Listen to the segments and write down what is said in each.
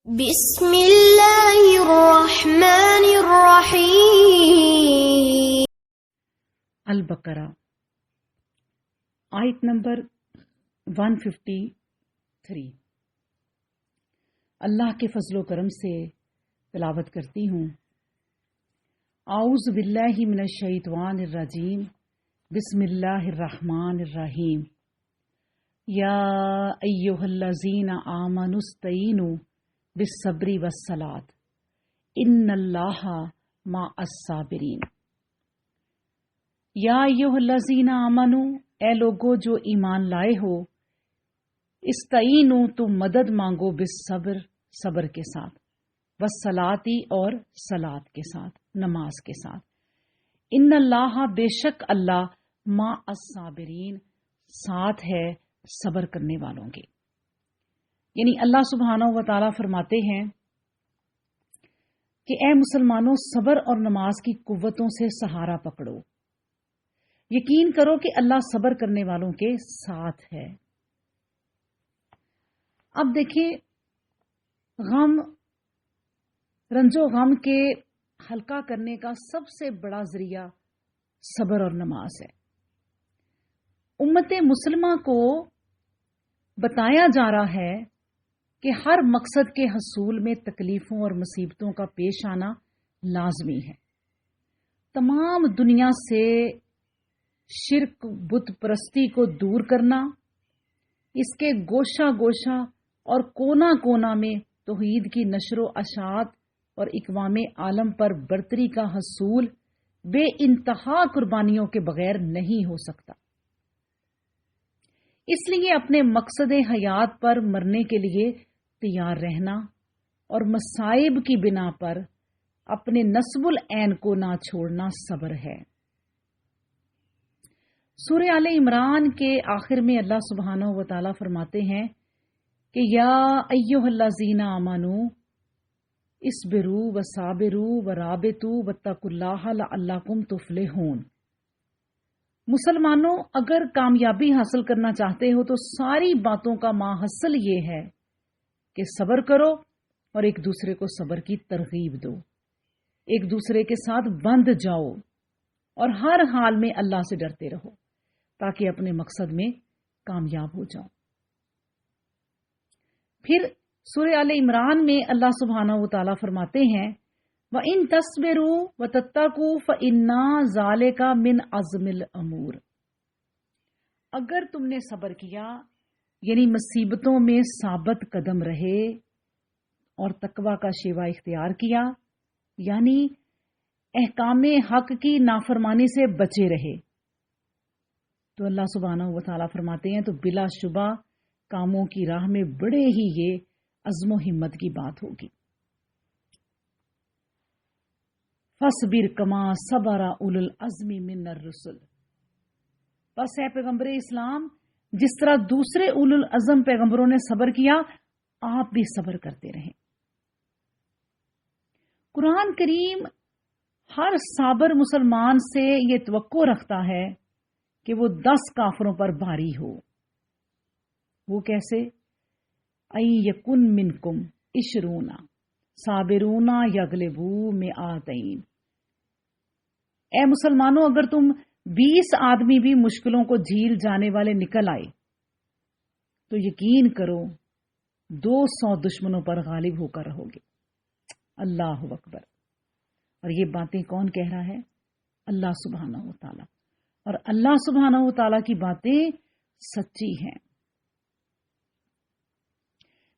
بسم اللہ الرحمن الرحیم۔ البقرہ آیت نمبر 153۔ اللہ کے فضل و کرم سے تلاوت کرتی ہوں۔ اعوذ باللہ من الشیطان الرجیم، بسم اللہ الرحمن الرحیم۔ یا ایھا الذین آمنوا استعینوا بالصبر والصلاۃ ان اللہ مع الصابرین۔ یا ایھا الذین آمنوا، اے لوگو جو ایمان لائے ہو، استعینوا تم مدد مانگو بالصبر، صبر کے ساتھ، والصلاۃ اور صلاۃ کے ساتھ، نماز کے ساتھ۔ ان اللہ، بے شک اللہ، مع الصابرین، ساتھ ہے صبر کرنے والوں کے۔ یعنی اللہ سبحانہ و تعالیٰ فرماتے ہیں کہ اے مسلمانوں، صبر اور نماز کی قوتوں سے سہارا پکڑو، یقین کرو کہ اللہ صبر کرنے والوں کے ساتھ ہے۔ اب دیکھیں، غم، رنج و غم کے ہلکا کرنے کا سب سے بڑا ذریعہ صبر اور نماز ہے۔ امت مسلمہ کو بتایا جا رہا ہے کہ ہر مقصد کے حصول میں تکلیفوں اور مصیبتوں کا پیش آنا لازمی ہے۔ تمام دنیا سے شرک، بت پرستی کو دور کرنا، اس کے گوشہ گوشہ اور کونا کونا میں توحید کی نشر و اشاعت اور اقوام عالم پر برتری کا حصول بے انتہا قربانیوں کے بغیر نہیں ہو سکتا۔ اس لیے اپنے مقصد حیات پر مرنے کے لیے تیار رہنا اور مصائب کی بنا پر اپنے نصب العین کو نہ چھوڑنا صبر ہے۔ سورہ آل عمران کے آخر میں اللہ سبحانہ و تعالیٰ فرماتے ہیں کہ یا ایھا الذین آمنوا اصبروا وصابروا ورابطوا واتقوا اللہ لعلکم تفلحون۔ مسلمانوں، اگر کامیابی حاصل کرنا چاہتے ہو تو ساری باتوں کا ماحصل یہ ہے کہ صبر کرو اور ایک دوسرے کو صبر کی ترغیب دو، ایک دوسرے کے ساتھ بندھ جاؤ اور ہر حال میں اللہ سے ڈرتے رہو تاکہ اپنے مقصد میں کامیاب ہو جاؤ۔ پھر سورہ آل عمران میں اللہ سبحانہ و تعالیٰ فرماتے ہیں وَإِن تَصْبِرُوا وَتَتَّقُوا فَإِنَّ ذَلِكَ مِنْ عَزْمِ الْأُمُورِ۔ اگر تم نے صبر کیا، یعنی مصیبتوں میں ثابت قدم رہے اور تقوی کا شیوا اختیار کیا، یعنی احکام حق کی نافرمانی سے بچے رہے، تو اللہ سبحانہ و تعالیٰ فرماتے ہیں تو بلا شبہ کاموں کی راہ میں بڑے ہی یہ عزم و ہمت کی بات ہوگی۔ فَاصْبِرْ كَمَا صَبَرَ أُولُو الْعَزْمِ مِنَ الرُّسُلِ۔ بس اے پیغمبر اسلام، جس طرح دوسرے اولو العزم پیغمبروں نے صبر کیا، آپ بھی صبر کرتے رہیں۔ قرآن کریم ہر صابر مسلمان سے یہ توقع رکھتا ہے کہ وہ 10 کافروں پر بھاری ہو۔ وہ کیسے؟ اَن یکن منکم 20 صابرون یغلبوا مئتین۔ اے مسلمانوں، اگر تم 20 آدمی بھی مشکلوں کو جھیل جانے والے نکل آئے تو یقین کرو 200 دشمنوں پر غالب ہو کر رہو گے۔ اللہ اکبر۔ اور یہ باتیں کون کہہ رہا ہے؟ اللہ سبحانہ و تعالیٰ۔ اور اللہ سبحانہ و تعالیٰ کی باتیں سچی ہیں۔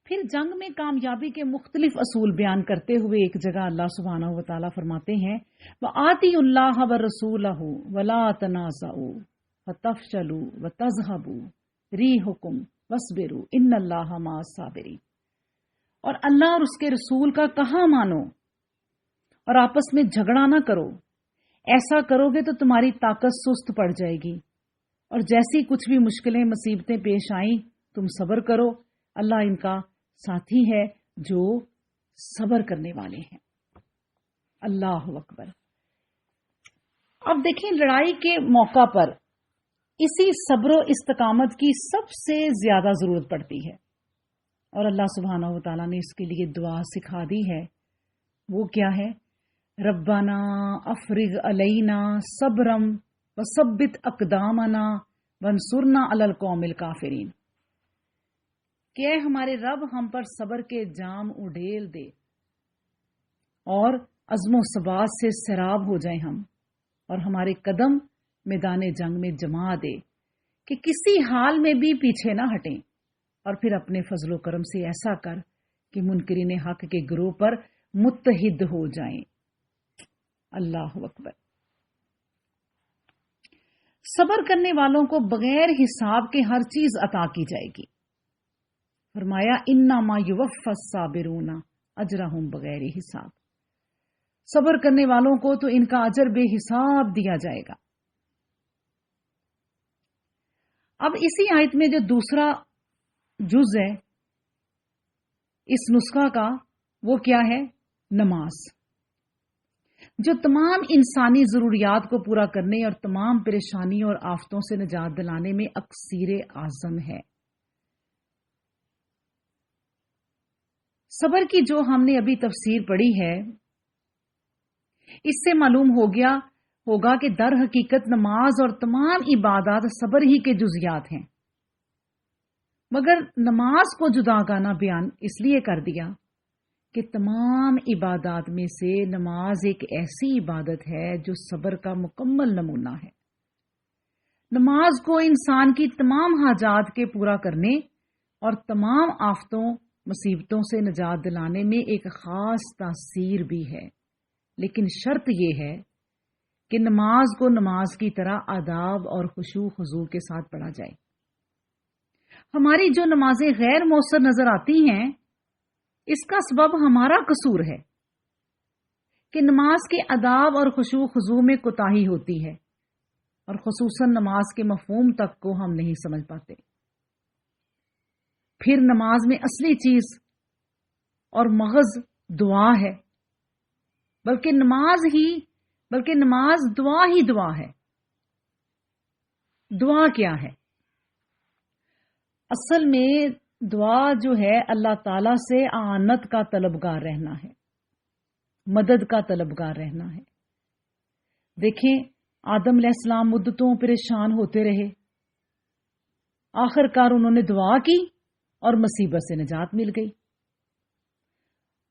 پھر جنگ میں کامیابی کے مختلف اصول بیان کرتے ہوئے ایک جگہ اللہ سبحانہ و تعالیٰ فرماتے ہیں وَآتِیُوا اللَّهَ وَرَسُولَهُ وَلَا تَنَازَعُوا فَتَفْشَلُوا وَتَذْهَبُوا رِيحُكُمْ وَاصْبِرُوا إِنَّ اللَّهَ مَعَ الصَّابِرِينَ۔ اور اللہ اور اس کے رسول کا کہا مانو اور آپس میں جھگڑا نہ کرو، ایسا کرو گے تو تمہاری طاقت سست پڑ جائے گی، اور جیسی کچھ بھی مشکلیں مصیبتیں پیش آئیں تم صبر کرو، اللہ ان کا ساتھی ہے جو صبر کرنے والے ہیں۔ اللہ اکبر۔ اب دیکھیں، لڑائی کے موقع پر اسی صبر و استقامت کی سب سے زیادہ ضرورت پڑتی ہے، اور اللہ سبحانہ و تعالیٰ نے اس کے لیے دعا سکھا دی ہے، وہ کیا ہے؟ ربنا افرغ علینا صبرم وثبت اقدامنا وانصرنا علی القوم الکافرین، کہ اے ہمارے رب ہم پر صبر کے جام اڈیل دے اور عزم و ثبات سے سیراب ہو جائیں ہم، اور ہمارے قدم میدان جنگ میں جما دے کہ کسی حال میں بھی پیچھے نہ ہٹیں، اور پھر اپنے فضل و کرم سے ایسا کر کہ منکرین حق کے گروہ پر متحد ہو جائیں۔ اللہ اکبر۔ صبر کرنے والوں کو بغیر حساب کے ہر چیز عطا کی جائے گی۔ فرمایا انما یوفی الصابرون اجرہم بغیر حساب، صبر کرنے والوں کو تو ان کا اجر بے حساب دیا جائے گا۔ اب اسی آیت میں جو دوسرا جز ہے اس نسخہ کا، وہ کیا ہے؟ نماز، جو تمام انسانی ضروریات کو پورا کرنے اور تمام پریشانیوں اور آفتوں سے نجات دلانے میں اکسیر اعظم ہے۔ صبر کی جو ہم نے ابھی تفسیر پڑھی ہے، اس سے معلوم ہوگا کہ در حقیقت نماز اور تمام عبادات صبر ہی کے جزیات ہیں، مگر نماز کو جداگانہ بیان اس لیے کر دیا کہ تمام عبادات میں سے نماز ایک ایسی عبادت ہے جو صبر کا مکمل نمونہ ہے۔ نماز کو انسان کی تمام حاجات کے پورا کرنے اور تمام آفتوں مصیبتوں سے نجات دلانے میں ایک خاص تاثیر بھی ہے، لیکن شرط یہ ہے کہ نماز کو نماز کی طرح آداب اور خشوع خضوع کے ساتھ پڑھا جائے۔ ہماری جو نمازیں غیر مؤثر نظر آتی ہیں، اس کا سبب ہمارا قصور ہے کہ نماز کے آداب اور خشوع خضوع میں کوتاہی ہوتی ہے، اور خصوصاً نماز کے مفہوم تک کو ہم نہیں سمجھ پاتے۔ پھر نماز میں اصلی چیز اور مغز دعا ہے، بلکہ نماز دعا ہی دعا ہے۔ دعا کیا ہے؟ اصل میں دعا جو ہے اللہ تعالی سے اعانت کا طلبگار رہنا ہے، مدد کا طلبگار رہنا ہے۔ دیکھیں آدم علیہ السلام مدتوں پریشان ہوتے رہے، آخر کار انہوں نے دعا کی اور مصیبت سے نجات مل گئی۔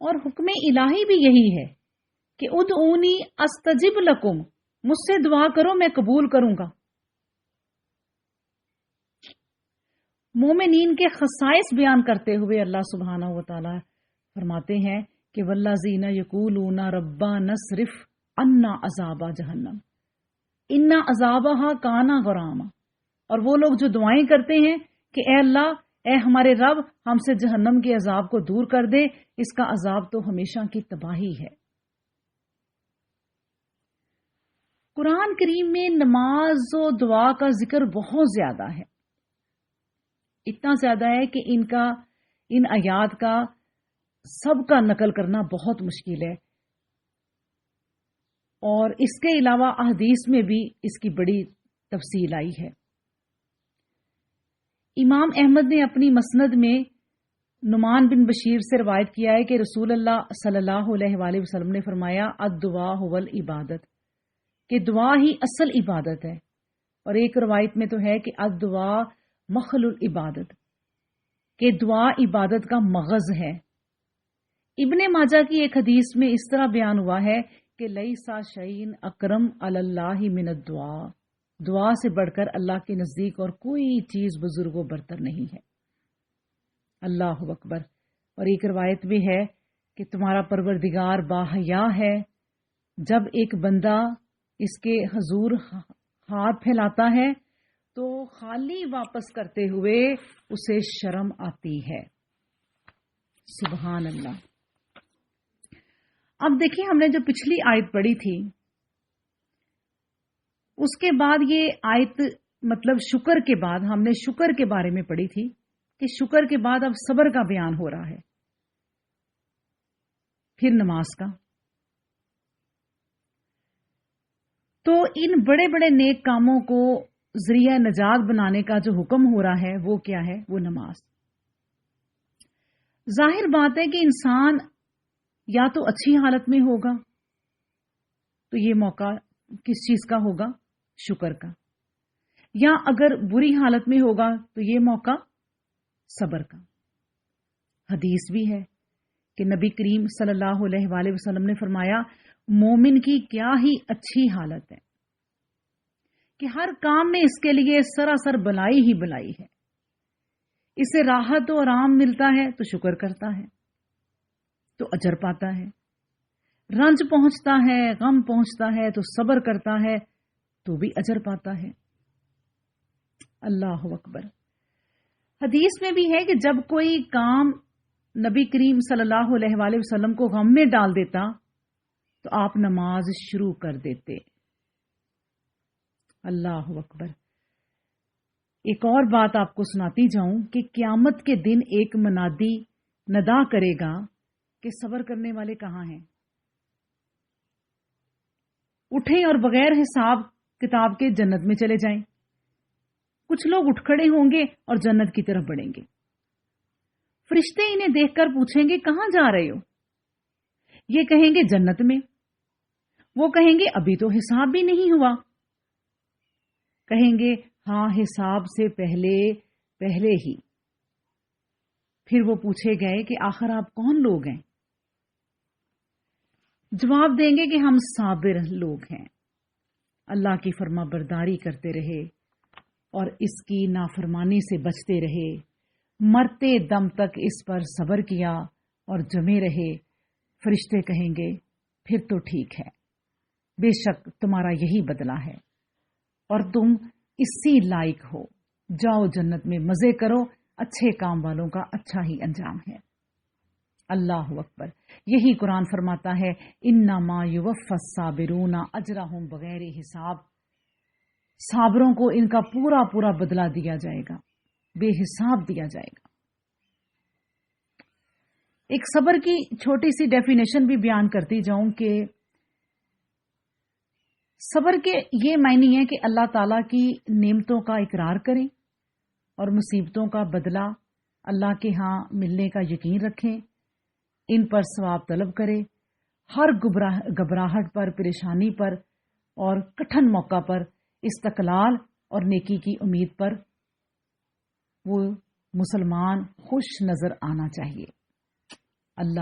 اور حکم الہی بھی یہی ہے کہ ادعونی استجب لکم، مجھ سے دعا کرو میں قبول کروں گا۔ مومنین کے خصائص بیان کرتے ہوئے اللہ سبحانہ و تعالی فرماتے ہیں کہ والذین یقولون ربنا اصرف عنا عذاب جہنم ان عذابہا کان غراما، اور وہ لوگ جو دعائیں کرتے ہیں کہ اے اللہ، اے ہمارے رب، ہم سے جہنم کے عذاب کو دور کر دے، اس کا عذاب تو ہمیشہ کی تباہی ہے۔ قرآن کریم میں نماز و دعا کا ذکر بہت زیادہ ہے، اتنا زیادہ ہے کہ ان آیات کا سب کا نقل کرنا بہت مشکل ہے، اور اس کے علاوہ احادیث میں بھی اس کی بڑی تفصیل آئی ہے۔ امام احمد نے اپنی مسند میں نعمان بن بشیر سے روایت کیا ہے کہ رسول اللہ صلی اللہ علیہ وآلہ وسلم نے فرمایا الدعاء هو العبادت، کہ دعا ہی اصل عبادت ہے، اور ایک روایت میں تو ہے کہ الدعاء مخل العبادت، کہ دعا عبادت کا مغز ہے۔ ابن ماجہ کی ایک حدیث میں اس طرح بیان ہوا ہے کہ لیسا شیء اکرم علی اللہ من الدعاء، دعا سے بڑھ کر اللہ کے نزدیک اور کوئی چیز بزرگ و برتر نہیں ہے۔ اللہ اکبر۔ اور ایک روایت بھی ہے کہ تمہارا پروردگار باحیا ہے، جب ایک بندہ اس کے حضور ہاتھ پھیلاتا ہے تو خالی واپس کرتے ہوئے اسے شرم آتی ہے۔ سبحان اللہ۔ اب دیکھیں ہم نے جو پچھلی آیت پڑھی تھی، اس کے بعد یہ آیت مطلب شکر کے بعد ہم نے شکر کے بارے میں پڑھی تھی کہ شکر کے بعد اب صبر کا بیان ہو رہا ہے، پھر نماز کا۔ تو ان بڑے بڑے نیک کاموں کو ذریعہ نجات بنانے کا جو حکم ہو رہا ہے وہ کیا ہے؟ وہ نماز۔ ظاہر بات ہے کہ انسان یا تو اچھی حالت میں ہوگا تو یہ موقع کس چیز کا ہوگا؟ شکر کا. یا اگر بری حالت میں ہوگا تو یہ موقع صبر کا. حدیث بھی ہے کہ نبی کریم صلی اللہ علیہ وآلہ وسلم نے فرمایا مومن کی کیا ہی اچھی حالت ہے کہ ہر کام میں اس کے لیے سراسر بلائی ہی بلائی ہے. اسے راحت و آرام ملتا ہے تو شکر کرتا ہے تو اجر پاتا ہے. رنج پہنچتا ہے، غم پہنچتا ہے تو صبر کرتا ہے تو بھی اجر پاتا ہے. اللہ اکبر. حدیث میں بھی ہے کہ جب کوئی کام نبی کریم صلی اللہ علیہ وآلہ وسلم کو غم میں ڈال دیتا تو آپ نماز شروع کر دیتے. اللہ اکبر. ایک اور بات آپ کو سناتی جاؤں کہ قیامت کے دن ایک منادی ندا کرے گا کہ صبر کرنے والے کہاں ہیں؟ اٹھیں اور بغیر حساب کتاب کے جنت میں چلے جائیں. کچھ لوگ اٹھ کھڑے ہوں گے اور جنت کی طرف بڑھیں گے. فرشتے انہیں دیکھ کر پوچھیں گے کہاں جا رہے ہو؟ یہ کہیں گے جنت میں. وہ کہیں گے ابھی تو حساب بھی نہیں ہوا. کہیں گے ہاں حساب سے پہلے ہی. پھر وہ پوچھے گئے کہ آخر آپ کون لوگ ہیں؟ جواب دیں گے کہ ہم صابر لوگ ہیں، اللہ کی فرما برداری کرتے رہے اور اس کی نافرمانی سے بچتے رہے، مرتے دم تک اس پر صبر کیا اور جمے رہے. فرشتے کہیں گے پھر تو ٹھیک ہے، بے شک تمہارا یہی بدلہ ہے اور تم اسی لائق ہو. جاؤ جنت میں مزے کرو، اچھے کام والوں کا اچھا ہی انجام ہے. اللہ اکبر. یہی قرآن فرماتا ہے انما یوفی الصابرون اجرہم بغیر حساب. صابروں کو ان کا پورا پورا بدلہ دیا جائے گا، بے حساب دیا جائے گا. ایک صبر کی چھوٹی سی ڈیفینیشن بھی بیان کرتی جاؤں کہ صبر کے یہ معنی ہے کہ اللہ تعالیٰ کی نعمتوں کا اقرار کریں اور مصیبتوں کا بدلہ اللہ کے ہاں ملنے کا یقین رکھیں، ان پر ثواب طلب کرے، ہر گھبراہٹ پر، پریشانی پر اور کٹھن موقع پر استقلال اور نیکی کی امید پر وہ مسلمان خوش نظر آنا چاہیے. اللہ